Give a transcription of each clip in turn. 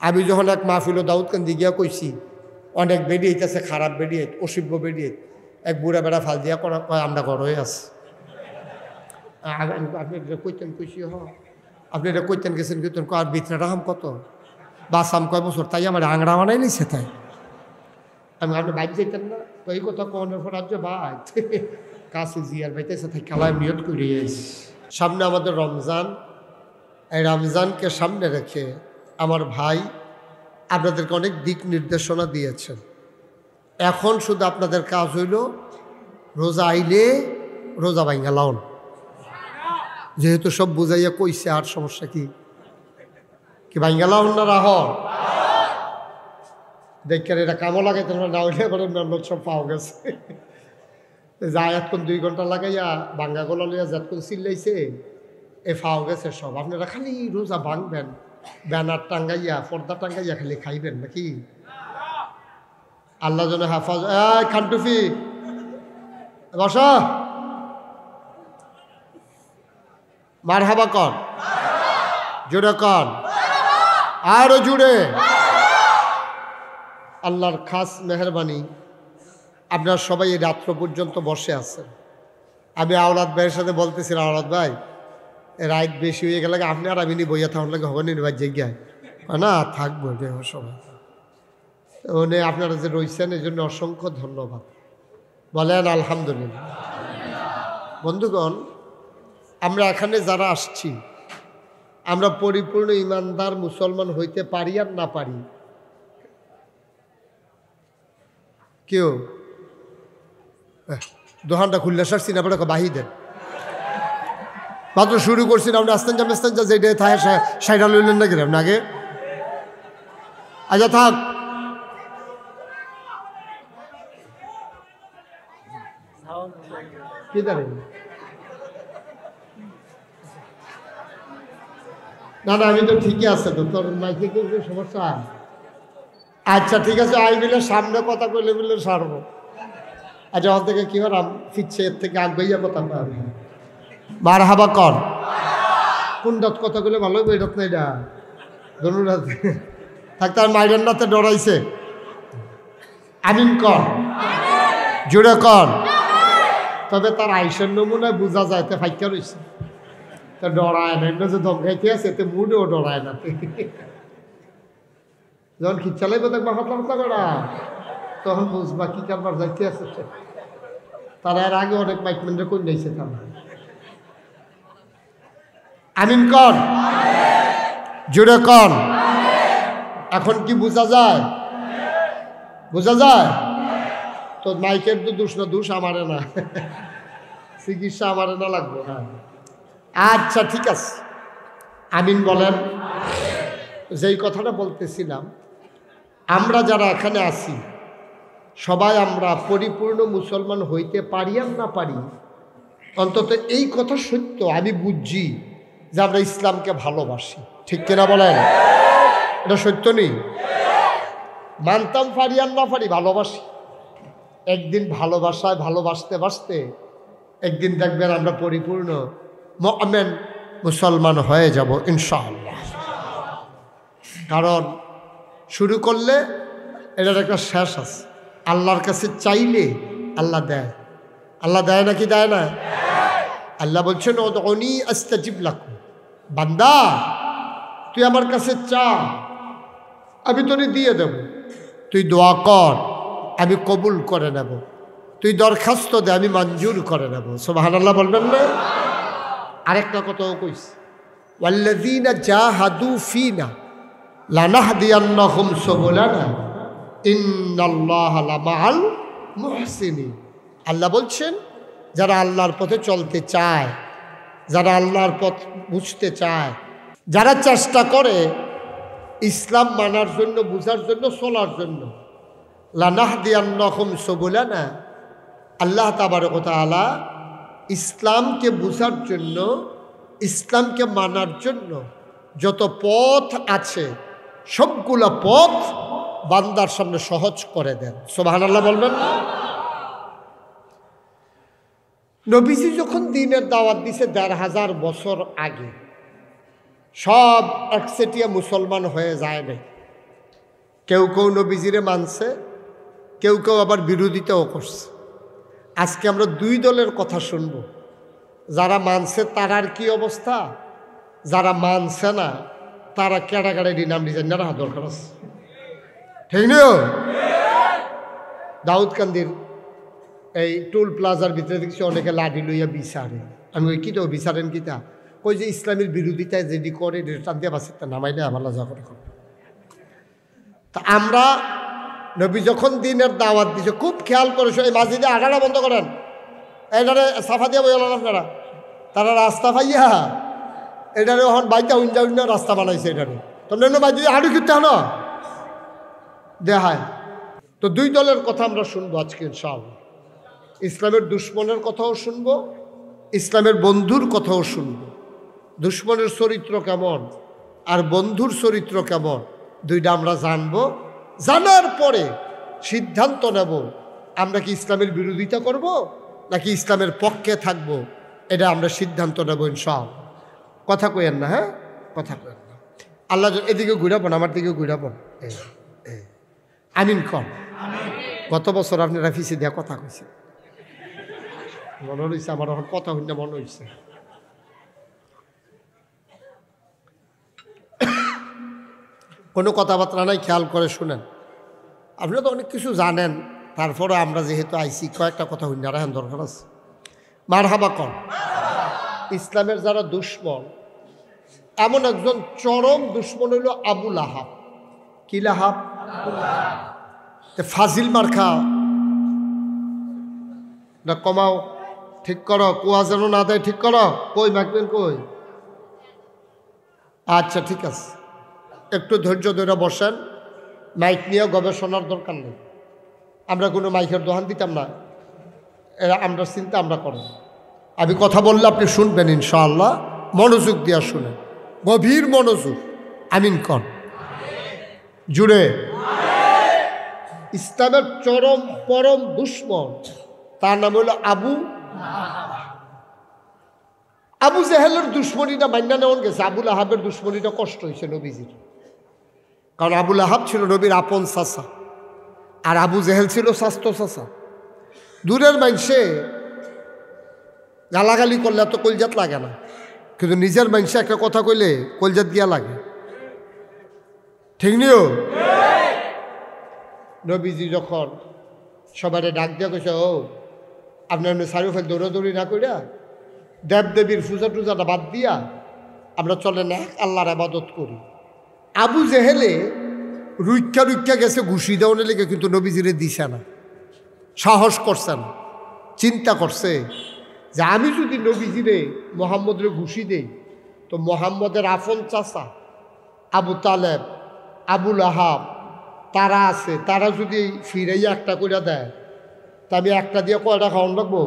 আমি যখন এক মাহফিল দাউদকান্দি গিয়া কইছি অনেক বেডি হইতেছে, খারাপ বেডি অসিব্য বেডি, এক বুড়া বেড়া ফাল দিয়া কয় আমরা ঘর হয়ে আছি। আপনি এটা কইতেন কইছি আপনি এটা কইতেন গেছেন কইতেন আর বিতনাটা হাম কত বাসাম কয় বছর, তাই আমার আংরা বানাই নিছে। তাই আমি আপনি বাইক যাইতেন না, তো এই কথা কনের পর রাজ্য ভাই কাছে জিয়ার বাইতেছে তাই খেলায় নিয়ত করিয়ে। সামনে আমাদের রমজান, এই রমজানকে সামনে রেখে আমার ভাই আপনাদেরকে অনেক দিক নির্দেশনা দিয়েছেন। এখন শুধু আপনাদের কাজ হইল রোজা আইলে রোজা ভাঙ্গা লাউন, যেহেতু সব বুঝাইয়া কইছে। আর সমস্যা কি ভাঙ্গা লাউন না রাহ দেখেন, এটা কামও লাগাইতে না হইলে মেহনত সব পাওয়া গেছে। যা এতক্ষণ 2 ঘন্টা লাগাইয়া ভাঙ্গা গোলা লইয়া যতক্ষণ চিল্লাইছে এ পাওয়া গেছে সব। আপনারা খালি রোজা ভাঙবেন, ব্যানার টাঙ্গাইয়া পর্দা টাঙ্গাইয়া খালি খাইবেন নাকি? আল্লাহ যেন হাফাজ। খানটুফি বসা, মারহাবা কর, জুড়ে কর, আরো জুড়ে। আল্লাহর খাস মেহরবানি আপনারা সবাই এই রাত্র পর্যন্ত বসে আছেন। আমি আওলাদ ভাইয়ের সাথে বলতেছিলাম, আওলাদ ভাই রাত বেশি হয়ে গেলে আপনি আর আমি বইয়া থাকুন লাগে হবে নির্বাচ জায়গায় না থাকবো সবাই। উনি আপনারা যে রয়েছেন এই জন্য অসংখ্য ধন্যবাদ, বলেন আলহামদুলিল্লাহ। বন্ধুগণ, আমরা এখানে যারা আসছি আমরা পরিপূর্ণ ইমানদার মুসলমান হইতে পারি আর না পারি? কেউ দোকানটা খুললে সারছি না পড়ে বাহি দেন, মাত্র শুরু করছি না আমরা আস্তান যা যেটা থাকে সাইডা লইলেন না কিরম আগে। আচ্ছা থাক, কি জানেন না না আমি তো ঠিকই আছে তো, তোর মাইকে সমস্যা। আচ্ছা ঠিক আছে, আই বিলে সামনে কথা কইলে বিলে সারবো। আচ্ছা ওর থেকে কি হলাম ফিরছে, এর থেকে আগে কথা পাবে। মারহাবা কর, কোন রাত কথা কইলে ভালো হইব? এই রাত না এটা ধনুরাত থাকতে আর মাইরের নাতে ডরাইছে। আমিন কর, জুড়ে কর। তবে তার আইসের নমুনায় বোঝা যায় তে ফাইকা রয়েছে, তা ডরায় না। এমনি যে ধমকাইতে আছে এতে মুডেও ডরায় না। যখন খিচ্ছালাইব দেখবা হাতলা হাতলা করা, তখন বুঝবা কি কারবার যাইতে আছে। তারা এর আগে অনেক মাইকমেন্টে কোন যাইছে তারা। আমিন কর, জুড়ে কর। এখন কি বোঝা যায়? বোঝা যায় তো? মাইকের তো দোষ না, দোষ আমারে না, চিকিৎসা আমারে না লাগবে। আচ্ছা ঠিক আছে, আমিন বলেন। যেই কথাটা বলতেছিলাম, আমরা যারা এখানে আছি সবাই আমরা পরিপূর্ণ মুসলমান হইতে পারি আর না পারি, অন্তত এই কথা সত্য আমি বুঝছি যে আমরা ইসলামকে ভালোবাসি। ঠিক কিনা বলেন? এটা সত্য নেই? মানতাম পারি আর না পারি, ভালোবাসি। একদিন ভালোবাসায় ভালোবাসতে বাসতে একদিন দেখবেন আমরা পরিপূর্ণ মুমিন মুসলমান হয়ে যাব ইনশাআল্লাহ। কারণ শুরু করলে এটার একটা শেষ আছে। আল্লাহর কাছে চাইলে আল্লাহ দেয়। আল্লাহ দেয় নাকি দেয় না? আল্লাহ বলছেন উদউনি আস্তাজিব লাকুম, বান্দা তুই আমার কাছে চা, আমি তোরে দিয়ে দেব। তুই দোয়া কর, আমি কবুল করে নেব। তুই দরখাস্ত দে, আমি মঞ্জুর করে নেব। সুবহানাল্লাহ বলবেন না? আরেকটা কথাও কইস, ওয়াল্লাযীনা জাহাদু ফীনা লানাহদিয়ান্নাহুম সুবুলানা ইন্নাল্লাহা লামাআল মুহসিনিন। আল্লাহ বলছেন যারা আল্লাহর পথে চলতে চায়, যারা আল্লাহর পথ বুঝতে চায়, যারা চেষ্টা করে ইসলাম মানার জন্য, বুঝার জন্য, চলার জন্য, লানাহদিয়ান্নাহুম সুবুলানা, আল্লাহ তাবারক ওয়া তাআলা ইসলামকে বুঝার জন্য, ইসলামকে মানার জন্য যত পথ আছে সবগুলা পথ বান্দার সামনে সহজ করে দেন। সুবহানাল্লাহ বলবেন না? নবীজি যখন দ্বীনের দাওয়াত দিছে ১৫০০ বছর আগে, সব একচেটিয়া মুসলমান হয়ে যায় না। কেউ কেউ নবীজিরে মানছে, কেউ কেউ আবার বিরোধিতাও করছে। আজকে আমরা দুই দলের কথা শুনব। যারা মানছে তারার কি অবস্থা, যারা মানছে না তারা ক্যাটাগরি নাম ডিজাইন না রাখা দরকার আছে, ঠিক নিও। দাউদকান্দির এই টোল প্লাজার ভিতরে দেখছি অনেকে লাঠি লইয়া বিচারে। আমি ওই কিতা বিচারেন কিতা, কই যে ইসলামের বিরোধিতায় যেটি করে টান দিয়া বাসে তা নামাইলে আমার লজ্জা করে। তা আমরা নবী যখন দিনের দাওয়াত দিছে খুব খেয়াল করে, এই মাঝিদে আটাটা বন্ধ করেন, এটারে সাফা দিয়া বইলাম আপনারা, তারা রাস্তা পাইয়া এটারে এখন বাইটা উঞ্জা উঞ্জা রাস্তা বানাইছে। এটারে তোমরা বাইদি আড়ু কিনতে হলো দেখায়। তো দুই দলের কথা আমরা শুনবো আজকে ইনশাআল্লাহ। ইসলামের দুশ্মনের কথাও শুনবো, ইসলামের বন্ধুর কথাও শুনবো। দুশ্মনের চরিত্র কেমন আর বন্ধুর চরিত্র কেমন দুইটা আমরা জানবো। জানার পরে সিদ্ধান্ত নেব আমরা কি ইসলামের বিরোধিতা করব নাকি ইসলামের পক্ষে থাকব, এটা আমরা সিদ্ধান্ত নেব ইনশাআল্লাহ। কথা কইেন না, হ্যাঁ কথা কইেন না। আল্লাহ এদিকে ঘুরাবেন, আমার দিকে ঘুরাবেন, আমিন কর। গত বছর আপনারা ফিসে দেওয়া কথা কইছে, মনে হয়েছে আমার এখন কথা হইনা মনে হয়েছে। কোনো কথাবার্তা নাই, খেয়াল করে শুনেন। আপনারা তো অনেক কিছু জানেন, তারপরে আমরা যেহেতু আইসি কয়েকটা কথা হইনা রাখেন দরকার আছে। মারহাবা কর। ইসলামের যারা দুশ্মন, এমন একজন চরম দুশ্মন হইল আবু লাহাব। কি লাহাব? ফাজিল মার্খা না কমাও, ঠিক করো, কুয়া যেন না দেয়, ঠিক করো। কই মাখবেন কই? আচ্ছা ঠিক আছে, একটু ধৈর্য ধরে বসেন। মাইক নিয়ে গবেষণার দরকার নেই, আমরা কোনো মাইকের দোকান দিতাম না, এরা আমরা চিন্তা আমরা করব। আমি কথা বললে আপনি শুনবেন ইনশাআল্লাহ, মনোযোগ দিয়া শুনেন, গভীর মনোযোগ। আমিন কর জুড়ে। ইসলামের চরম পরম দুশ্মন, তার নাম হলো আবু জেহেলের দুশ্মনীটা মান্না নেওয়ান গেছে। আবুল আহাবের দুশ্মনীটা কষ্ট হয়েছে নবীজির, কারণ আবুল আহাব ছিল নবীর আপন চাচা, আর আবু জেহেল ছিল স্বাস্থ্য চাচা। দূরের মানুষে গালাগালি করলে এত কলজাত লাগে না, কিন্তু নিজের মানুষে একটা কথা কইলে কলজাত গিয়া লাগে, ঠিক নিও। নবীজি যখন সবাই ডাক দিয়া কইছে, ও আপনার চারিফেল দৌড়াদৌড়ি না করিয়া দেবদেবীর পূজা টুজাটা বাদ দিয়া আমরা চলে না আল্লাহর ইবাদত করি। আবু জেহেলে রুইক্ষা গেছে ঘুষি দেওয়ার লেগে, কিন্তু নবীজিরে দিছে না, সাহস করছে না। চিন্তা করছে যে আমি যদি নবীজিরে মোহাম্মদরে ঘুষি দেই তো মোহাম্মদের আপন চাচা আবু তালেব, আবুল আহাব তারা আছে, তারা যদি ফিরাইয়া একটা করে দেয় তা আমি একটা দিয়ে কয়টা খাওয়ান লাগবো।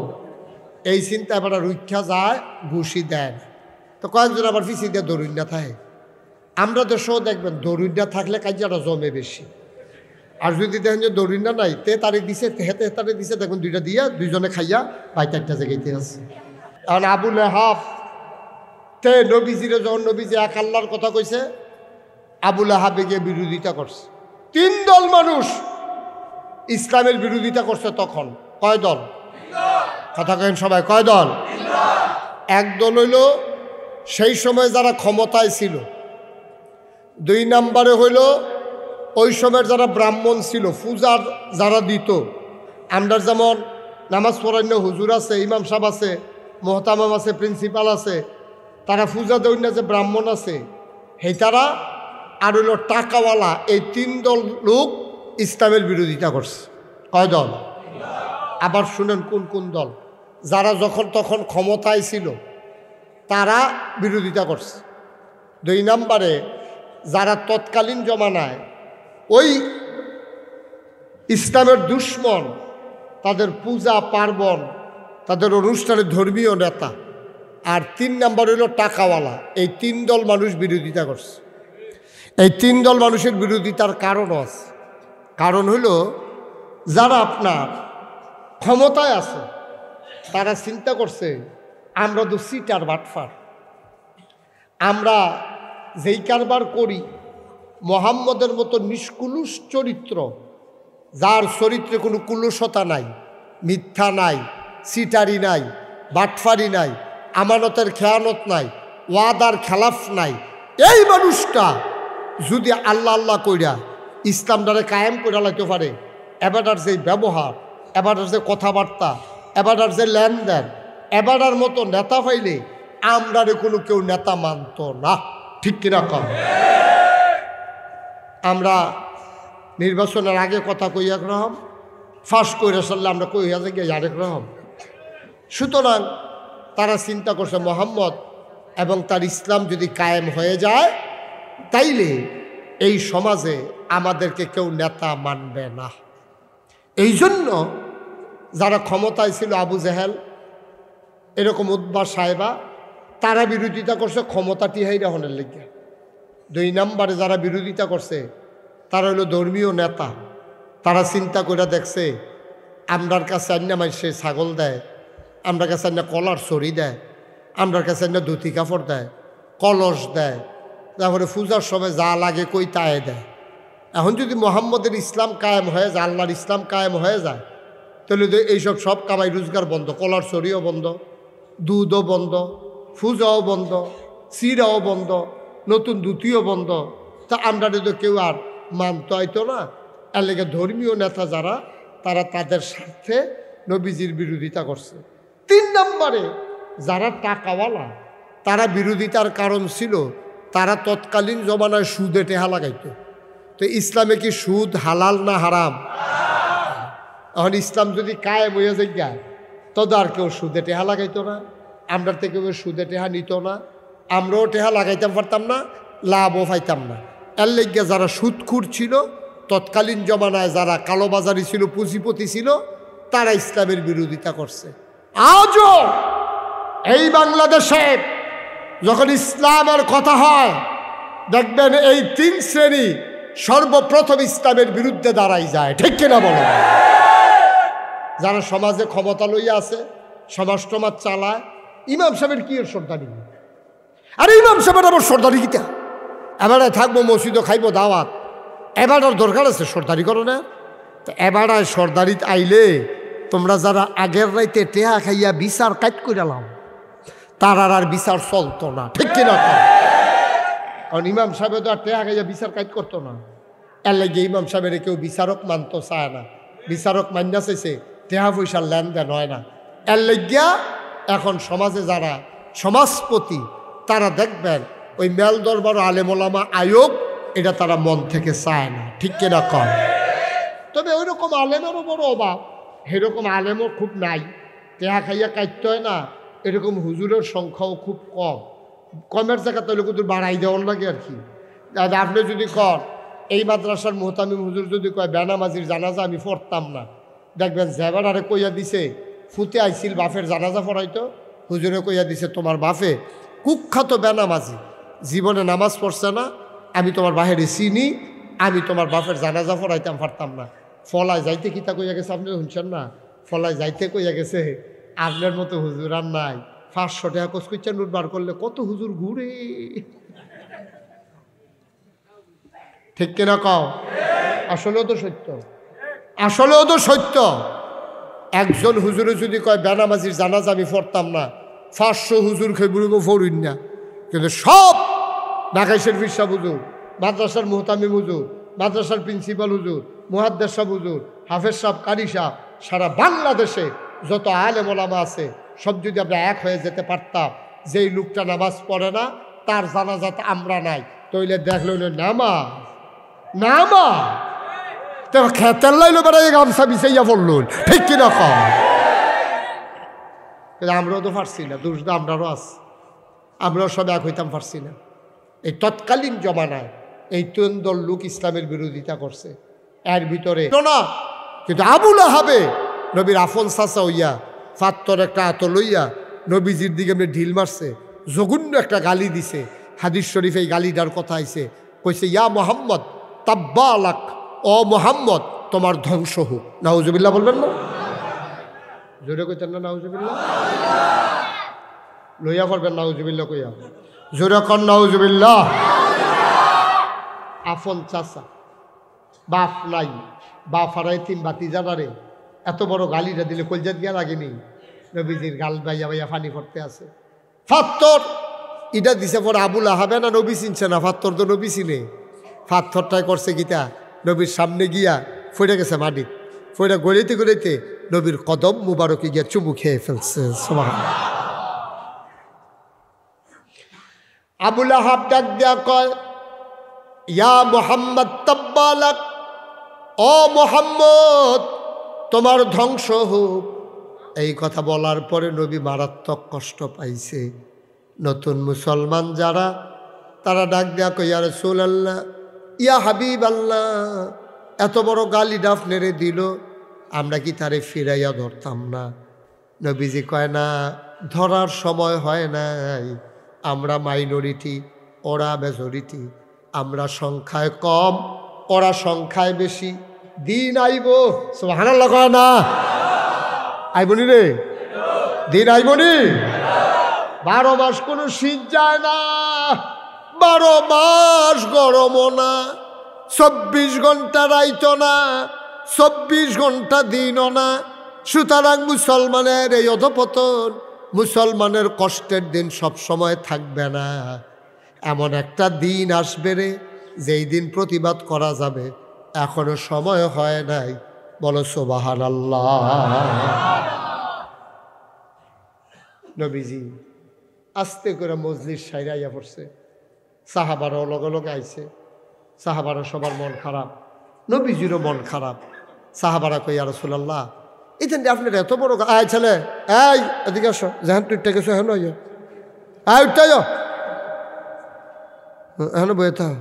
এই চিন্তা এবার রুইক্ষা যায়, ঘুষি দেয় না। তো কয়েকজন আবার পিছিয়ে দিয়ে দরুইনা থাকে। আমরা দেশেও দেখবেন দরুইনা থাকলে কাজিয়াটা জমে বেশি, আর যদি দেখেন যে দরুইনা নাই, তে তারে দিছে, হেতে তারে দিছে, দেখুন দুইটা দিয়া দুইজনে খাইয়া বাইতে একটা জায়গাইতে আছে। কারণ আবুল আহাব তে নবীজিরে যখন নবীজি এক আল্লাহর কথা কইছে, আবুল আহাবে গিয়ে বিরোধিতা করছে। তিন দল মানুষ ইসলামের বিরোধিতা করছে তখন। কয় দল? কথা কেন সবাই, কয় দল? এক দল হইল সেই সময় যারা ক্ষমতায় ছিল, দুই নম্বরে হইল ওই সময়ের যারা ব্রাহ্মণ ছিল, পূজার যারা দিত। আমরা যেমন নামাজ পড়ান্য হুজুর আছে, ইমাম সাহেব আছে, মোহতামাম আছে, প্রিন্সিপাল আছে, তারা পূজা দেয় না, যে ব্রাহ্মণ আছে সেই তারা, আর হইল টাকাওয়ালা। এই তিন দল লোক ইসলামের বিরোধিতা করছে। কয় দল? আবার শুনেন কোন কোন দল। যারা যখন তখন ক্ষমতায় ছিল তারা বিরোধিতা করছে। দুই নম্বরে যারা তৎকালীন জমানায় ওই ইসলামের দুশ্মন, তাদের পূজা পার্বণ, তাদের অনুষ্ঠানে ধর্মীয় নেতা। আর তিন নম্বর হইল টাকাওয়ালা। এই তিন দল মানুষ বিরোধিতা করছে। এই তিন দল মানুষের বিরোধিতার কারণ আছে। কারণ হইল যারা আপনার ক্ষমতায় আছে তারা চিন্তা করছে আমরা তো সিটার বাটফার, আমরা যেই কারবার করি মোহাম্মদের মতো নিষ্কুলুষ চরিত্র, যার চরিত্রে কোনো কুলুষতা নাই, মিথ্যা নাই, সিটারি নাই, বাটফারি নাই, আমানতের খেয়ানত নাই, ওয়াদার খেলাফ নাই, এই মানুষটা যদি আল্লাহ আল্লাহ কইরা ইসলামটারে কায়েম করে লাইতে পারে, এবারটার যে ব্যবহার, এবারটার যে কথাবার্তা, এবারটার যে লেনদেন, এবারটার মতো নেতা পাইলে আমরারে কোনো কেউ নেতা মানত না। ঠিক কিনা কম? আমরা নির্বাচনের আগে কথা কই এক রকম, ফাঁস করে সারলে আমরা কইয়া যে গিয়ে আরেক রকম। সুতরাং তারা চিন্তা করছে মোহাম্মদ এবং তার ইসলাম যদি কায়েম হয়ে যায় তাইলে এই সমাজে আমাদেরকে কেউ নেতা মানবে না। এই জন্য যারা ক্ষমতায় ছিল, আবু জেহেল এরকম উদ্বা সাহেবা, তারা বিরোধিতা করছে ক্ষমতা টিহাই রাহনের লেগে। 2 নম্বরে যারা বিরোধিতা করছে তারা হলো ধর্মীয় নেতা। তারা চিন্তা করে দেখছে আমরার কাছে আন্না মানুষে ছাগল দেয়, আমরার কাছে আন্না কলার ছড়ি দেয়, আমরার কাছে আন্না ধুতি কাপড় দেয়, কলস দেয়, তারপরে পূজার সময় যা লাগে কই তায়ে দেয়। এখন যদি মোহাম্মদের ইসলাম কায়েম হয়ে যায়, আল্লাহর ইসলাম কায়েম হয়ে যায়, তাহলে তো এইসব সব কামাই রোজগার বন্ধ, কলার ছড়িও বন্ধ, দুধও বন্ধ, পূজাও বন্ধ, চিরাও বন্ধ, নতুন ধুতিও বন্ধ। তা আমরা তো কেউ আর মানতে হয়তো না। এর লেগে ধর্মীয় নেতা যারা, তারা তাদের স্বার্থে নবীজির বিরোধিতা করছে। 3 নম্বরে যারা টাকাওয়ালা, তারা বিরোধিতার কারণ ছিল তারা তৎকালীন জমানায় সুদে টেহা লাগাইতো। তো ইসলামে কি সুদ হালাল না হারাম? এখন ইসলাম যদি কায়েম হয়ে যায় তদ আর কেউ সুদে টেহা লাগাইতো না, আমরা থেকে কেউ সুদে টেহা নিত না, আমরাও টেহা লাগাইতাম পারতাম না, লাভও পাইতাম না। এর লেগে যারা সুদখুর ছিল, তৎকালীন জমানায় যারা কালোবাজারি ছিল, পুঁজিপতি ছিল, তারা ইসলামের বিরোধিতা করছে। আজও এই বাংলাদেশে যখন ইসলামের কথা হয়, দেখবেন এই 3 শ্রেণী সর্বপ্রথম ইসলামের বিরুদ্ধে দাঁড়াই যায়। ঠিক কিনা বলো? যারা সমাজে ক্ষমতা লইয়া আছে, সমাজ টমাজ চালায়, ইমাম সাহেবের কি এর সর্দারি? আরে ইমাম সাহেবের আবার সর্দারি কিতা? এবারে থাকবো মসজিদও খাইবো দাওয়াত, এবার আর দরকার আছে সর্দারি করো না? তো এবার সর্দারিত আইলে তোমরা যারা আগের রাইতে টেহা খাইয়া বিচার কাট করে লাও, তার আর বিচার চলতো না। ঠিক কিনা? কারণ ইমাম সাহেব তো আর টেহা খাইয়া বিচার কাট করতো না। এর লাগে ইমাম সাহেবের কেউ বিচারক মানতো চায় না। বিচারক মান্যা চাইছে, টেহা পয়সার লেনদেন হয় না। এর লাগিয়া এখন সমাজে যারা সমাজপতি, তারা দেখবেন ওই মেল দরবার আলেমোলামা আয়োগ, এটা তারা মন থেকে চায় না। ঠিক কিনা কম? তবে ওই রকম আলেমেরও বড় অভাব, সেরকম আলেমও খুব নাই, টেহা খাইয়া কাটতে হয় না, এরকম হুজুরের সংখ্যাও খুব কম। কমের জায়গা তাহলে কিন্তু বাড়াই দেওয়ার লাগে আর কি। আপনি যদি কর এই মাদ্রাসার মোহতামিম হুজুর যদি কয় বেনামাজির জানাজা আমি পড়তাম না, দেখবেন জেবার আরে কইয়া দিছে ফুতে আইছিল বাফের জানাজা পড়াইতো, হুজুরে কইয়া দিছে তোমার বাফে কুখ্যাত বেনামাজি, জীবনে নামাজ পড়ছে না, আমি তোমার বাহিরে চিনি, আমি তোমার বাপের জানাজা পড়াইতাম পারতাম না। ফলায় যাইতে কিতা কইয়া গেছে আপনি শুনছেন না? ফলায় যাইতে কইয়া গেছে আপনার মতো হুজুর আর নাই। 500 টাকা কচকুচ্চা নোট বার করলে কত হুজুর ঘুরে। ঠিক কিনা কও? আসলেও তো সত্য, আসলেও তো সত্য। একজন হুজুরে যদি কয় বেনামাজির জানাজা আমি পড়তাম না, 500 হুজুর খেয়ে বুড়িব ফড়ুন না। কিন্তু সব ঢাকাই শরীফ সাহেব হুজুর, মাদ্রাসার মোহতামিম হুজুর, মাদ্রাসার প্রিন্সিপাল হুজুর, মুহাদ্দিস সাহেব হুজুর, হাফেজ সাহেব, কারি সাহেব, সারা বাংলাদেশে যত আলেম ওলামা আছে সব যদি আমরা এক হয়ে যেতে পারতাম, যেই লোকটা নামাজ পড়ে না তার জানাজাতে আমরা নাই, তইলে দেখল নামাজ নামাজ তো খেতের লাইলো বেড়াই গামছা বিছাইয়া পড়ল। ঠিক কিনা কম? আমরাও তো পারছি না, দোষ আমরাও আছে, আমরাও সব এক হইতাম পারছি না। এই তৎকালীন জমানায় এই 3 দল লোক ইসলামের বিরোধিতা করছে। এর ভিতরে না, কিন্তু আবুল আহাবে নবীর আফন চাচা হইয়া ফাত্তর একটা আত লইয়া নবীজির দিকে এমনি ঢিল মারছে, জঘন্য একটা গালি দিছে। হাদিস শরীফে এই গালিটার কথা আইছে, কইছে ইয়া মোহাম্মদ তাব্বালাক, ও মোহাম্মদ তোমার ধ্বংস হোক। নাউজুবিল্লাহ বলবেন না? জোরে কইতেন না নাউজুবিল্লাহ? লইয়া করবেন নাউজুবিল্লাহ কইয়া, জোরে কর নাউজুবিল্লাহ। আফন চাচা, বাপ নাই, বাপ হারাই তিন বাতি জানারে এত বড় গালিটা দিলে কলজাত গিয়া লাগেনি। নবীজির গাল বাইয়া বাইয়া পানি পড়তে আছে। ফাত্তর ইটা দিছে পর আবুল আহাবে না নবী চিনছে না, ফাত্তর তো নবী চিনে। ফাত্তরটাই করছে গীতা নবীর সামনে গিয়া ফইরা গেছে মাটি, ফইরা গড়াইতে গড়াইতে নবীর কদম মুবারকে গিয়া চুমু খেয়ে ফেলছে। সুবহানাল্লাহ। আবুল আহাব ডাক দেয়া কয়, ইয়া মুহাম্মদ তাব্বালাক, ও মুহাম্মদ তোমার ধ্বংস হোক। এই কথা বলার পরে নবী মারাত্মক কষ্ট পাইছে। নতুন মুসলমান যারা তারা ডাক দেয়া কয়, ইয়া রাসূলুল্লাহ, ইয়া হাবিব আল্লাহ, এত বড় গালি ডাফনেরে দিল, আমরা কি তারে ফিরাইয়া ধরতাম না? নবীজি কয়, না, ধরার সময় হয় নাই। আমরা মাইনরিটি, ওরা মেজরিটি, আমরা সংখ্যায় কম, ওরা সংখ্যায় বেশি। দিন আইব, সুবহানাল্লাহ কয় না? আইবনি রে, দিন আইবনি। 12 মাস কোনো শীত যায় না, 12 মাস গরমও না, 24 ঘন্টা রাইতো না, 24 ঘন্টা দিনও না। সুতরাং মুসলমানের এই অধপতন, মুসলমানের কষ্টের দিন সব সময় থাকবে না। এমন একটা দিন আসবে রে যেই দিন প্রতিবাদ করা যাবে, এখনো সময় হয় নাই। বলো সুবহানাল্লাহ। নবীজি আস্তে করে মজলিস সাইরাইয়া পড়ছে, সাহাবারও লগে লগে আইছে। সাহাবারা সবার মন খারাপ, নবীজিরও মন খারাপ। সাহাবারা কই, ইয়া রাসূলুল্লাহ, এইখান দিয়ে আপনার এত বড় আয় ছেলে, এই এদিকে আসো, যেহেন তুইটা গেছো হেন আয় উঠতে যাও, এখন বয়ে থাও।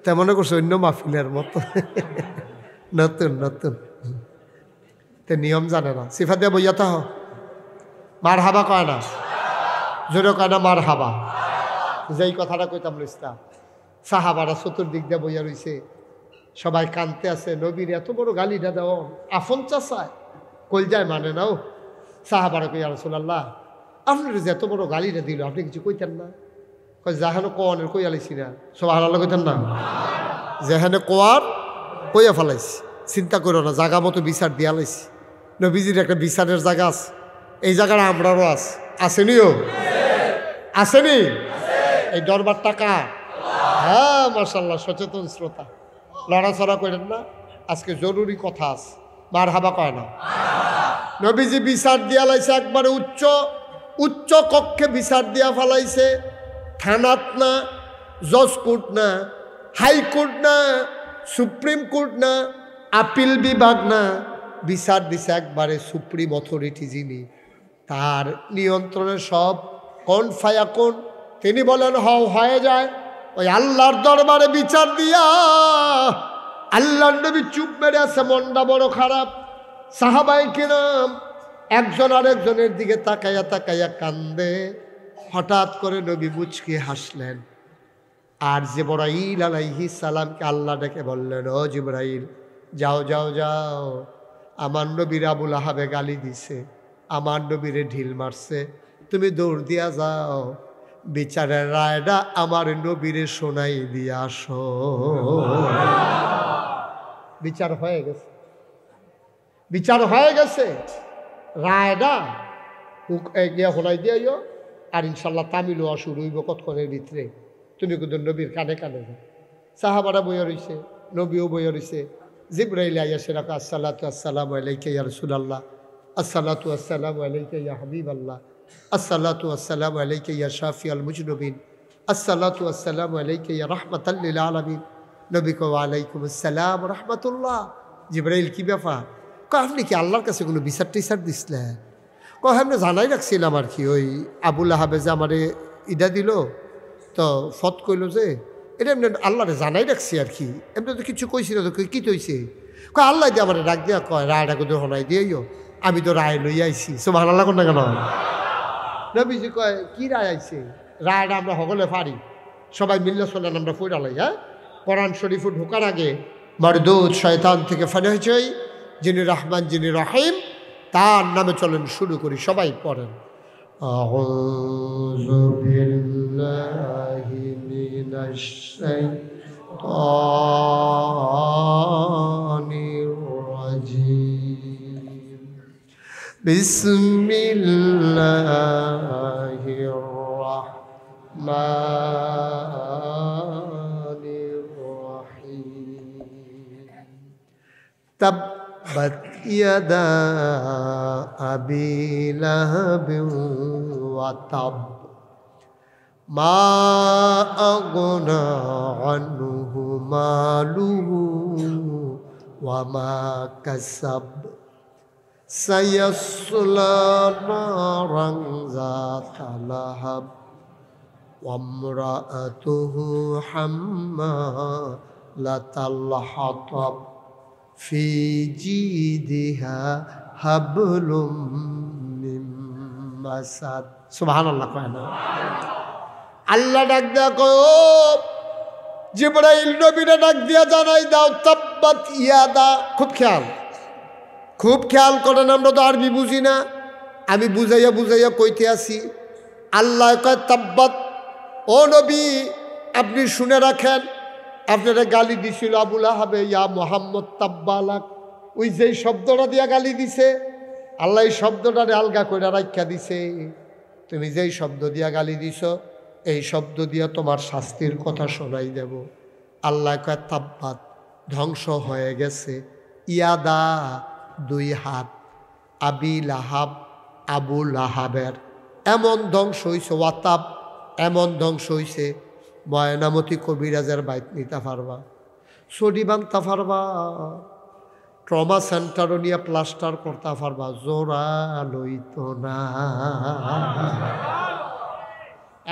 তেমন করছো অন্য মাহফিলের মতো, নতুন নতুন তে নিয়ম জানে না। সিফা দিয়ে বইয়া থাহ, মার হাবা কয় না, জোরে কয় না মার হাবা। যেই কথাটা কইতাম লইস্তা, সাহাবারা চতুর্দিক দিয়ে বইয়া রইছে, সবাই কানতে আছে। নবীর এত বড় গালিটা দাও, আফন চাচায় কলজায় মানে নাও। সাহাবারা কই, ইয়া রাসূলুল্লাহ, আপনার যে এত বড় গালিটা দিল, আপনি কিছু কইতেন না? কই, যাহানো কোয়ানের কই আলাইছি না। সুবহানাল্লাহ কইতেন না? যেখানে কোয়ার কইয়া ফেলাইছি, চিন্তা করো না, জায়গা মতো বিচার দিয়া লাইছি। নবীজির একটা বিচারের জায়গা আছে, এই জায়গাটা আমরারও আছে। আসেনিও? আসেনি? এই দরবার টাকা, হ্যাঁ মাশাআল্লাহ, সচেতন শ্রোতা, লড়াচড়া করেন না। আজকে জরুরি কথা আছে, মার হাবা কয় না। নবীজি বিচার দিয়া লাইছে, একবারে উচ্চ উচ্চ কক্ষে বিচার দিয়া ফেলাইছে। থানাত না, জজ কোর্ট না, হাইকোর্ট না, সুপ্রিম কোর্ট না, আপিল বিভাগ না, বিচার দিছে একবারে সুপ্রিম অথরিটি যিনি, তার নিয়ন্ত্রণে সব। কোন ফায়া কোন, তিনি বলেন হও হয়ে যায়। ওই আল্লাহর দরবারে বিচার দিয়া আল্লাহর নবী চুপ মেরে আছে, মনটা বড় খারাপ। সাহাবায়ে কিরাম একজন আরেকজনের দিকে তাকাইয়া তাকাইয়া কান্দে। হঠাৎ করে নবী মুচকি হাসলেন, আর জিবরাইল আলাইহিস সালামকে আল্লাহ ডেকে বললেন, ও জিবরাইল, যাও যাও যাও, আমার নবীর আবুল আহাবে গালি দিছে, আমার নবীরে ঢিল মারছে, তুমি দৌড় দিয়া যাও, বিচারের রায়টা আমার নবীরে শোনাই দিয়া আসো। বিচার হয়ে গেছে, বিচার হয়ে গেছে, রায়টা গিয়া শোনাই দিয়াইও। আর ইনশাল্লাহ তামিল হওয়া শুরু হইব কতক্ষণের ভিতরে। তুমি কিন্তু নবীর কানে কানে যাও। সাহাবারা বইয়া রইছে, নবীও বইয়া রইছে। জিবরাইল আইয়া সেরাকা, আসসালাতু আসসালামু আলাইকা ইয়া রাসূলুল্লাহ, আসসালাতু আসসালামু আলাইকা ইয়া হাবিবাল্লাহ, আসসালাতু আসসালামু আলাইকা ইয়া শাফিআল মুজনুবিন, আসসালাতু আসসালামু আলাইকা ইয়া রাহমাতাল লিল আলামিন। নবী কো, ওয়া আলাইকুম আসসালাম রাহমাতুল্লাহ। জিবরাইল, কি ব্যাপার? কয়, আপনি কি আল্লাহর কাছে কোনো বিচার টিচার দিছিলেন? কয়, আমরা জানাই রাখছিলাম আর কি, ওই আবুল আহাবে যে আমারে ইদা দিল, তো ফত কইল যে এটা এমনি আল্লাহরে জানাই রাখছি আর কি, এমনি তো কিছু কইছি না। তো কী তৈছে? কয়, আল্লাহ দিয়ে আমার ডাক দেওয়া, কয় রায়টা কিন্তু হনাই দিয়েও, আমি তো রায় লই আইছি। সুবহানাল্লাহ কোন না কেন? নবীজি কয়, কি রায় আইছে? রায়টা আমরা সকলে পারি, সবাই মিললে চলেন আমরা পড়ালাই। হ্যাঁ, কোরআন শরীফে ঢোকার আগে মরদুদ শয়তান থেকে ফানা হয়েছে, যিনি রহমান যিনি রহিম, তার নামে চলেন শুরু করি। সবাই পড়েন, আউযু বিল্লাহি মিনাশ শাইতানির الشيطان الرجيم بسم الله الرحمن الرحيم تبت يدا أبي لهب وتب ما أغنى عنه ماله وما كسب سيصلى نارا ذات لهب وامرأته حمالة الحطب في جيدها حبل من مسد سبحان الله कहना আল্লাহ ডাক দেয়া কয় জিবরাইল নবীরে ডাক দিয়া জানাই দাও তাব্বাত ইয়াদা খুব খেয়াল করেন আমরা তো আরবি বুঝি না আমি বুঝাইয়া কইতে আছি আল্লাহ কয় তাব্বাত ও নবী আপনি শুনে রাখেন আপনারা গালি দিছিল আবু লাহাবে ইয়া মুহাম্মদ তাব্বালাক ওই যেই শব্দটা দিয়া গালি দিছে আল্লাহ এই শব্দটারে আলগা কইরা রাখা দিছে তুমি যেই শব্দ দিয়া গালি দিছো এই শব্দ দিয়া তোমার শাস্তির কথা শোনাই দেব আল্লাহ কয় তাব্বাত ধ্বংস হয়ে গেছে ইয়াদা দুই হাত আবি লাহাব আবু লাহাবের এমন ধ্বংস হইছে ওয়াতাব এমন ধ্বংস হইছে ময়নামতি কবিরাজের বাইত নিতে পারবা সডি বানতে পারবা ট্রমা সেন্টারও নিয়ে প্লাস্টার করতে পারবা জোড়া লইত না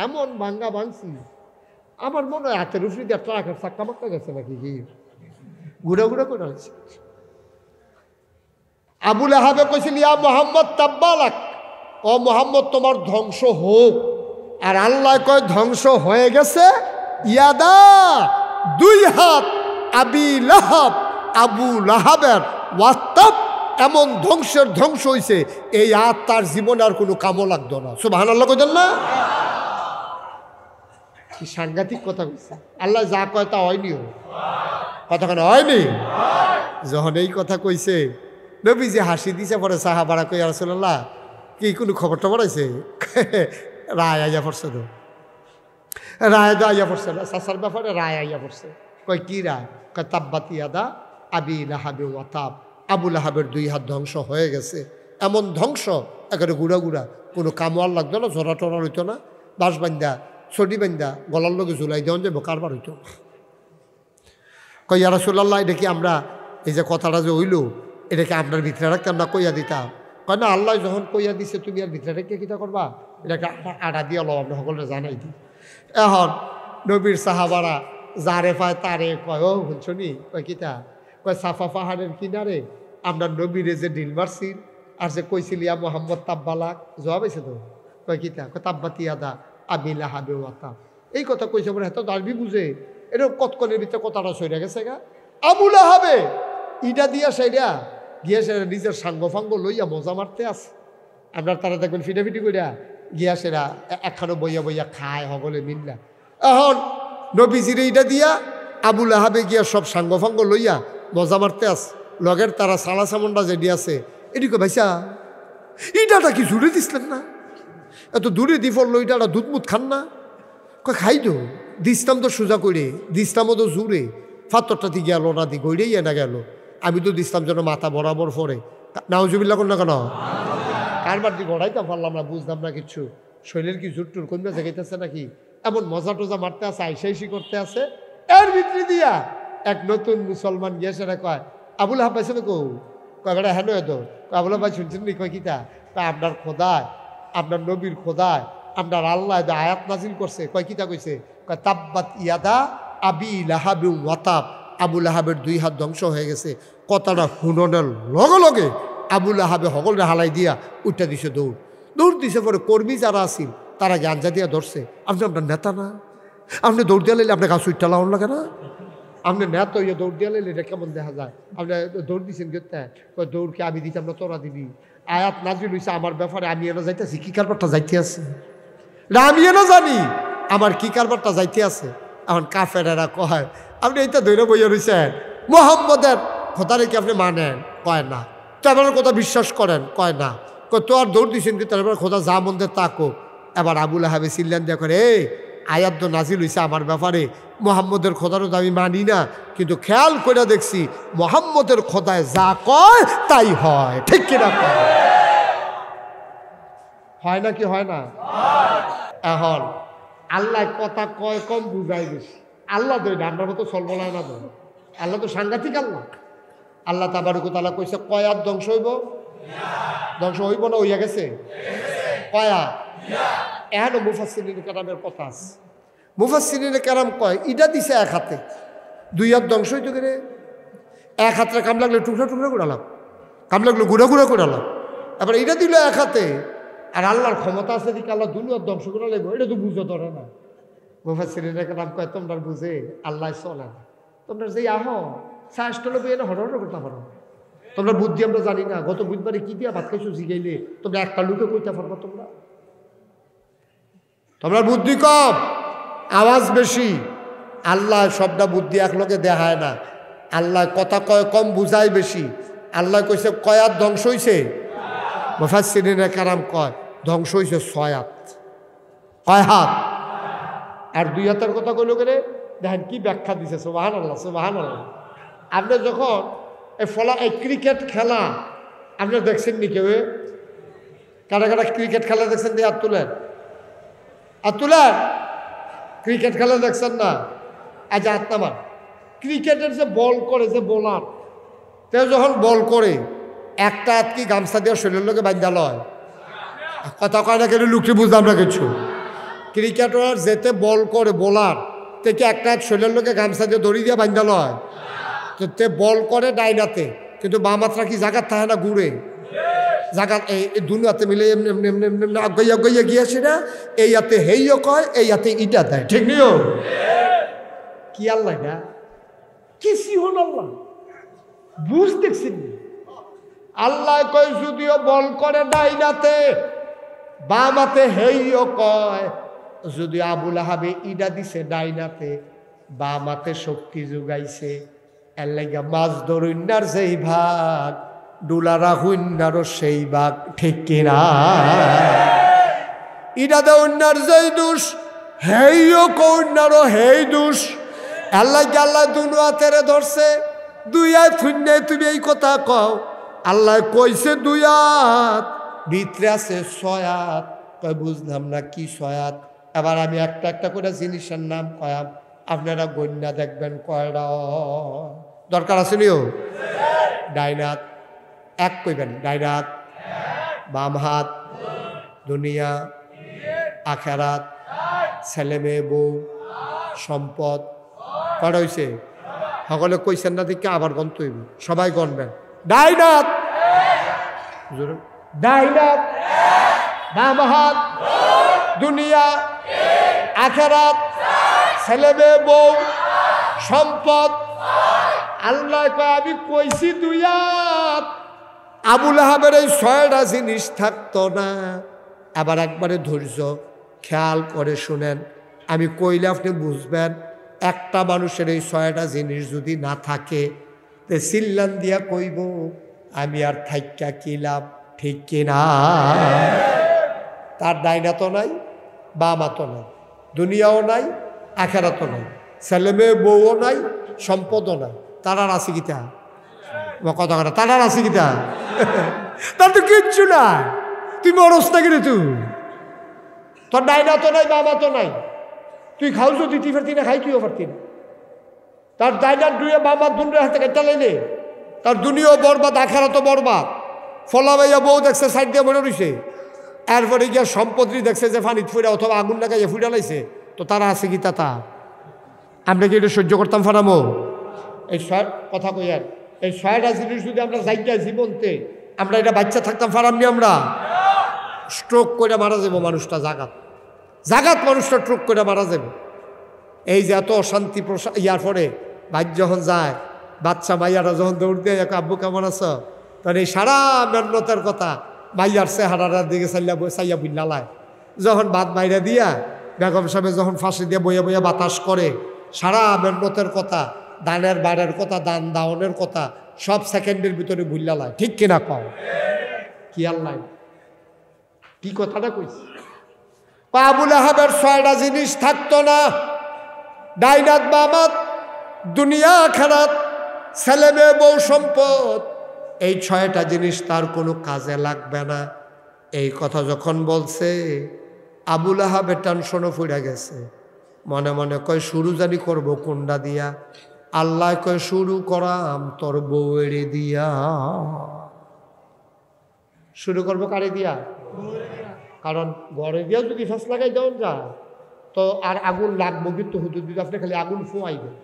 এমন ভাঙ্গা ভাঙছি আমার মনে হয় হাতের উফরি দিয়ে ট্রাকের চাক্কা মাক্কা গেছে নাকি কি ঘুরে করে আছে আবু লাহাবে কইছিল ইয়া মুহাম্মদ তাব্বালাক ও মুহাম্মদ তোমার ধ্বংস হোক আর আল্লাহ কয় ধ্বংস হয়ে গেছে ইয়াদা দুই হাত আবু লাহাবের ওয়াতাব এমন ধ্বংস হইছে এই হাত তার জীবনে আর কোনো কামও লাগতো না সুবহানাল্লাহ কইতেন না কি সাংঘাতিক কথা কইছে আল্লাহ যা কয় তা হয়নিও কথাখানে হয়নি যখন এই কথা কইছে নবী যে হাসি দিছে পরে সাহাবারা কই ইয়া রাসূলুল্লাহ কি কোনো খবর টবর আছে রায় আইয়া পড়ছে তো রায় তো আইয়া পড়ছে না সাসার ব্যাপারে রায় আইয়া পড়ছে কয় কি রায় কয় তাব্বাত ইয়াদা আবি লাহাবে ওয়াতাব আবু লাহাবের দুই হাত ধ্বংস হয়ে গেছে এমন ধ্বংস একেবারে গুড়া কোনো কামোয়ার লাগতো না ঝরা টরা হইতো না বাঁশ বান্ধা ছড়ি বান্ধা গলার লগে ঝুলাই দেওয়া যাবো কারবার হইতো না কই ইয়া রাসূলুল্লাহ এটা কি আমরা এই যে কথাটা যে হইল এটাকে আপনার ভিতরে রাখতে আমরা কইয়া দিতাম কয় না আল্লাহ যখন কইয়া দিছে তুমি আর ভিতরে রেখে কিতা করবা এটাকে আড়া দিয়া লো আমরা সকলে জানাই দিই এখন নবীর সাহাবারা যারে পায় তারে কয় ও শুনছনি কয় কিতা কয় সাফা পাহাড়ের কিনারে আমরা নবীরে যে ডিল মারছিল আর যে কইছিল ইয়া মুহাম্মদ তাব্বালাক জবাব হয়েছে তো কয় কিতা কয় তাব্বাত ইয়াদা আবি লাহাবে ওয়াতাব এই কথা কইছে বলে এত আরবি বুঝে এরকম কতক্ষণের ভিতরে কথাটা সইরা গেছে গা আবু লাহাবে ইটা দিয়া সেইরা গিয়া সেরা নিজের সাঙ্গ ফাঙ্গ লইয়া মজা মারতে আছে আমরা তারা দেখবেন ফিটাফিটি করিয়া গিয়া সেরা একখানো বইয়া খায় সকলে মিললা এখন নবীজির এইটা দিয়া আবু লাহাবে গিয়া সব সাঙ্গ ফাঙ্গ লইয়া মজা মারতে আছে লগের তারা সালা সামন্ডা যেটি আছে এদিকে ভাইসা ইটাটা কি জুড়ে দিছিলেন না এত দূরে দি ফল ইটাটা দুধ মুধ খান না কয় খাই তো দিস্তাম তো সোজা করে দিস্তামও তো জুড়ে ফাতরটা দি গেল না দি গইরেই না গেল আমি তো দিস্তাম যেন মাথা বরাবর পরে নাউজুবিল্লাহ কোন না কেন কারবার দি গড়াইতে পারলাম না বুঝলাম না কিছু শরীরের কি জুটটুর কমবে জাগাইতেছে নাকি এমন মজা টজা মারতে আছে আইসাইসি করতে আছে এর ভিতরে দিয়া এক নতুন মুসলমান গিয়ে সেটা কয় আবুল হাব পাইছে কো কয় বেটা হ্যাঁ তো আবুল হাব ভাই শুনছেন নি কয় কিতা কয় আপনার খোদায় আপনার নবীর খোদায় আপনার আল্লাহ আয়াত নাজিল করছে কয় কিতা কইছে কয় তাব্বাত ইয়াদা আবি লাহাবি ওয়াতাব আবু লাহাবের দুই হাত ধ্বংস হয়ে গেছে কথাটা শুননের লগে লগে আবু লাহাবে সকলরে হালাই দিয়া উঠা দিছে দৌড় দিছে পরে কর্মী যারা আছিল তারা গাঞ্জা দিয়া ধরছে আপনি আপনার নেতা না আপনি দৌড় দিয়া লাইলে আপনার গাছ উঠটা লাউন লাগে না আপনি নেতা ইয়ে দৌড় দিয়া লাইলে এটা কেমন দেখা যায় আপনি দৌড় দিচ্ছেন কেতে দৌড়কে আমি দিতাম না তোরা দিবি আয়াত নাজিল হইছে আমার ব্যাপারে আমি এনে যাইতেছি কি কারবারটা যাইতে আছে আমি এনে জানি আমার কি কারবারটা যাইতে আছে এখন কাফেরেরা কয় আপনি এইটা ধৈর্য বইয়া রয়েছেন মোহাম্মদের কথারে কি আপনি মানেন? কয় না। তো আমার কথা বিশ্বাস করেন? কয় না। তো আর দৌড় দিয়েছেন কি তার এবার খোদা যা মন্দের তাকো। এবার আবুল আহাবে সিল্লান দিয়া করে এই আয়াত তো নাজিল হয়েছে আমার ব্যাপারে, মোহাম্মদের খোদারও তো আমি মানি না, কিন্তু খেয়াল করে দেখছি মোহাম্মদের খোদায় যা কয় তাই হয়। ঠিক কিনা কয়? হয় না কি হয় না? এখন আল্লাহ কথা কয় কম বুঝাই বেশি। আল্লাহ তো এটা আমরা মতো চলবো না। তো আল্লাহ তো সাংঘাতিক আল্লাহ। আল্লাহ তাবারকুতালা কইছে কয়াত ধ্বংস হইব, ধ্বংস হইব না হইয়া গেছে কয়া। এখনো মুফাসসিরিনে কেরামের কথা আছে। মুফাসসিরিনে কেরাম কয় ইটা দিছে এক হাতে, দুই হাত ধ্বংস হইতে গেলে এক হাতে কাম লাগলে টুকরা টুকরা করালাম, কাম লাগলো গুঁড়া গুঁড়া করালাম। এবার এটা দিল এক হাতে, আর আল্লাহর ক্ষমতা আছে দিকে আল্লাহ দুনিয়ার ধ্বংস করে লাগবে, এটা তো বুঝো ধরে না। মুফাসসিরিনে কেরাম কয় তোমরা বুঝে আল্লাহ চলে না, তোমরা যে আহো শ্বাসটলে বইয়ে না হর হর করতে পারো। তোমরা বুদ্ধি আমরা জানি না, গত বুধবারে কি দিয়া ভাত খাইছো জিগাইলে তোমরা একটা লুকে কইতে পারবো? তোমরা বুদ্ধি কম, আওয়াজ বেশি। আল্লাহ সবটা বুদ্ধি একলগে দেখায় না। আল্লাহ কথা কয় কম, বুঝায় বেশি। আল্লাহ কইছে কয়াত ধ্বংস হইছে, মুফাসসিরিনে কেরাম কয় ধ্বংস হইছে 6 হাত। কয় হাত? আর 2 হাতের কথা কইল গেলে দেখেন কি ব্যাখ্যা দিছে। সুবহানাল্লাহ সুবহানাল্লাহ। আপনি যখন এই ক্রিকেট খেলা আপনি দেখছেন নি কেউ? কারা কারা ক্রিকেট খেলা দেখছেন? দিয়ে হাত তুলেন, হাত তুলেন। ক্রিকেট খেলা দেখছেন না? আচ্ছা হাত নামান। ক্রিকেটের যে বল করে, যে বোলার তে যখন বল করে একটা হাত কি গামছা দিয়ে শরীরের লোকে বান্ধা লয়? কথা কয় না কেন? লুকটি বুঝলাম না কিছু। ক্রিকেটার যেতে বল করে বোলার থেকে একটা হাত শরীরের লোকে গামছা দিয়ে দড়ি দিয়ে বান্ধা লয়। তো তে বল করে ডাইনাতে, কিন্তু বাম হাতটা কি জায়গার থাকে না, ঘুরে জায়গা। এই দুনিয়াতে মিলে এমনি এমনি এমনি এমনি এমনি আগাইয়া গইয়া গিয়েছে না, এই হাতে হেইও কয়, এই হাতে ইটা দেয়। ঠিক নিও কি আল্লাহ না কি সিহন আল্লাহ বুঝ দেখছেন? আল্লাহ কয় যদিও বল করে ডাইনাতে, বাম হাতে হেইও কয়। যদি আবুল আহাবে ইডা দিছে ডাইনাতে, বাম হাতে শক্তি যোগাইছে। এর লাগা মাছ ধরুন্নার যেই ভাগ, ডুলারা হুন্নারও সেই ভাগ। ঠিক কিনা? ইডা দেউন্নার যেই দোষ, হেইও কন্যারও হেই দোষ। আল্লাহ আল্লাহ দুনু হাতেরে ধরছে, 2 হাত শূন্য। তুমি এই কথা কও, আল্লাহ কইছে 2 হাত, ভিতরে আছে 6 হাত। কয় বুঝলাম না কি 6 হাত? এবার আমি একটা একটা করে জিনিসের নাম কয়াম, আপনারা গণ্যা দেখবেন কয়টা দরকার আছে নিও। ডাইন হাত এক কইবেন, ডাইন হাত। বাম হাত দুনিয়া আখেরাত, ছেলে মেয়ে বউ সম্পদ। কটা হয়েছে? সকলে কইছেন না দেখে আবার গন্ত হইব, সবাই গণবেন। ডাইন হাত, ডাইন হাত। বাম হাত দুনিয়া আখেরাত, ছেলে মেয়ে বউ সম্পদ। আল্লাহ কয় আমি কইছি 2 হাত। আবুল আহাবের এই 6টা জিনিস থাকতো না। আবার একবারে ধৈর্য খেয়াল করে শুনেন, আমি কইলে আপনি বুঝবেন। একটা মানুষের এই 6টা জিনিস যদি না থাকে, তে সিল্লান দিয়া কইব আমি আর থাইক্কা কিলাম। ঠিক কিনা? তার ডাইনা তো নাই, বামা তো নাই, দুনিয়াও নাই, আখেরাতও নাই, ছেলে মেয়ে বউও নাই, সম্পদও নাই। তারার আছে কিতা? কথা কথা তারার আছে কিতা? তার তো কিচ্ছু নাই। তুই মরস না কিরে? তুই তোর ডাইনা তো নাই, বামা তো নাই। তুই খাও যদি তুই পারতি না, খাই তুইও পারতি না। তার ডাইনার দুয়ে বামার দুনিয়ার হাতে কেটে লাইলে তার দুনিয়াও বরবাদ, আখেরাতও বরবাদ। ফলা ভাইয়া বউ দেখছে সাইড দিয়ে মনে রয়েছে, এরপরে গিয়া সম্পত্তি দেখছে যে পানিত ফুড়া অথবা আগুন লাগাইয়া ফুড়া লাইছে। তো তারা আছে কি? তা আমরা কি এটা সহ্য করতাম? ফারামো এই কথা কইয়ার এই 6টা জিনিস যদি আমরা যাইয়া জীবনতে আমরা এটা বাচ্চা থাকতাম ফারামনি, আমরা স্ট্রোক করে মারা যাবো মানুষটা। জাগাত জাগাত মানুষটা স্ট্রোক করে মারা যাবে। এই যে এত অশান্তি ইয়ার পরে ভাই যখন যায়, বাচ্চা মাইয়ারা যখন দৌড় দিয়ে আব্বু কেমন আছো, তখন এই সারা মেহনতের কথা মাইয়ার চেহারার দিকে চাইয়া বুঝলালায়। যখন ভাত মাইরা দিয়া বেগম সাহেব যখন ফাঁসি দিয়ে বইয়া বইয়া বাতাস করে, সারা মেহনতের কথা, দানের বাড়ের কথা, দান দাওনের কথা সব সেকেন্ডের ভিতরে ভুল্লা লাই, ঠিক কিনা কও? কি আল্লাহ কি কথাটা কইছি? আবুল আহাবের 6টা জিনিস থাকতো না, ডাইনাত বামাত, দুনিয়া খেরাত, ছেলে মেয়ে, বউ, সম্পদ, এই 6টা জিনিস তার কোনো কাজে লাগবে না। এই কথা যখন বলছে আবুল আহাবের টেনশনও ফুরে গেছে। মনে মনে কয় শুরু জানি করবো কোনটা দিয়া? আল্লাহ কয় শুরু করাম তোর বউয়েরে দিয়া। শুরু করবো কারে দিয়া? কারণ ঘরে দিয়েও যদি ফাঁস লাগাই দেওয়া যায় তো আর আগুন লাগবো, কিন্তু হুজুর যদি আপনি খালি আগুন ফোয়াইবেন,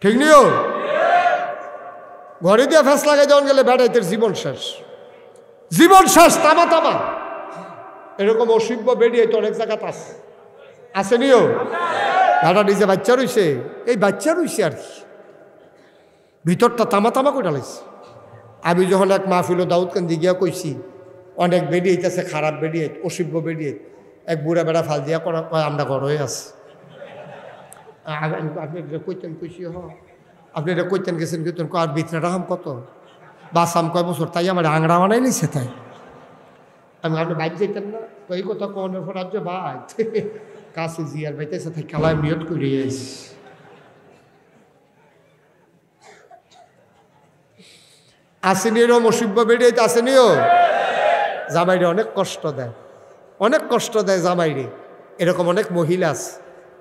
ঠিক নিও? ঘরে দিয়ে ফাঁস লাগাই দেওয়া গেলে বেড়াইতের জীবন শেষ, জীবন শেষ, তামা তামা। এরকম অসিব্য বেরিয়ে তো অনেক জায়গাতে আছে, আসেনিও? দাদা নিজে বাচ্চা রইছে, এই বাচ্চা রইছে আর কি, ভিতরটা তামা তামা করে ডালাইছে। আমি যখন এক মাহফিল দাউদকান্দি গিয়া কইছি অনেক বেরিয়েছে, খারাপ বেরিয়ে, অসিব্য বেরিয়ে, এক বুড়া বেড়া ফাল দিয়া করা আমরা ঘর হয়ে আছি। আপনি কইতেন কইছি, আপনি এটা কইতেন গেছেন কইতেন, আর বিতরা রাহাম কত বাসাম কয় বছর, তাই আমার আংরা বানাই নিছে। তাই আমি আপনি বাইক যাইতেন না, তো এই কথা কনের পর রাজ্য ভাই কাছে জিয়ার বাইতেছে, তাই খেলায় নিয়ত করিয়ে আসেনিও, মুসিব্য বেরিয়ে আসেনিও। জামাইরে অনেক কষ্ট দেয়, অনেক কষ্ট দেয় জামাইরে। এরকম অনেক মহিলা আছে,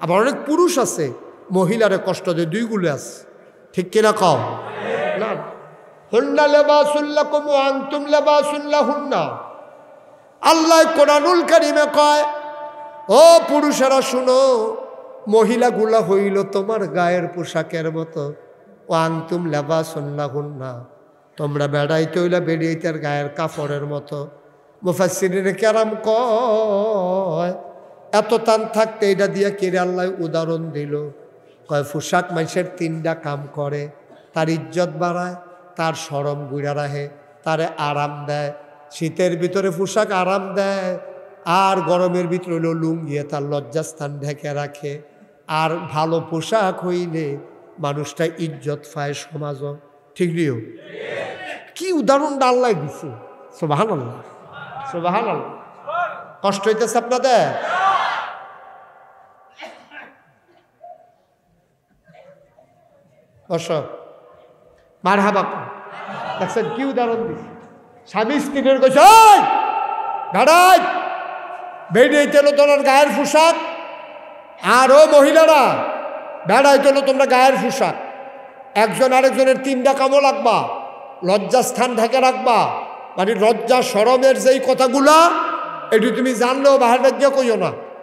আবার অনেক পুরুষ আছে মহিলারে কষ্ট দেয়, দুইগুলো আছে, ঠিক কিনা কও? না, হুন্না লিবাসুল্লাকুম ওয়া আনতুম লিবাসুল্লাহুন্না। আল্লাহ কোরআনুল কারীমে কয়, ও পুরুষেরা শুনো, মহিলাগুলা হইল তোমার গায়ের পোশাকের মতো, ওয়া আনতুম লিবাসুল্লাহুন্না, তোমরা বেড়াইতে হইলা বেরিয়েতে গায়ের কাপড়ের মতো। মুফাসসিরিনে কেরাম কয় এত টান থাকতে এটা দিয়ে কেড়ে আল্লাহ উদাহরণ দিল। কয় পোশাক মানুষের 3টা কাম করে, তার ইজ্জত বাড়ায়, তার শরম গুড়া রাখে, তারে আরাম দেয়। শীতের ভিতরে পোশাক আরাম দেয়, আর গরমের ভিতরে হইল লুঙ্গিয়ে তার লজ্জাস্থান ঢেকে রাখে। আর ভালো পোশাক হইলে মানুষটা ইজ্জত পায় সমাজ, ঠিক নিও? কি উদাহরণটা আল্লাহ দিছে, সুবহানাল্লাহ, সুবহানাল্লাহ। কষ্ট হইতেছে আপনাদের? দর্শক মারহাবা, দেখছেন কি উদাহরণ দিছে? স্বামী স্ত্রীর কইছে, ওই গাড়াই বেড়াইতে হলো তোমার গায়ের পোশাক, আর ও মহিলারা বেড়াইতে হলো তোমরা গায়ের পোশাক। একজন আরেকজনের 3টা কামও লাগবা, লজ্জাস্থান ঢেকে রাখবা, মানে লজ্জা শরমের যেই কথাগুলা এটি তুমি জানলেও বাহির রাজ্য কইও না।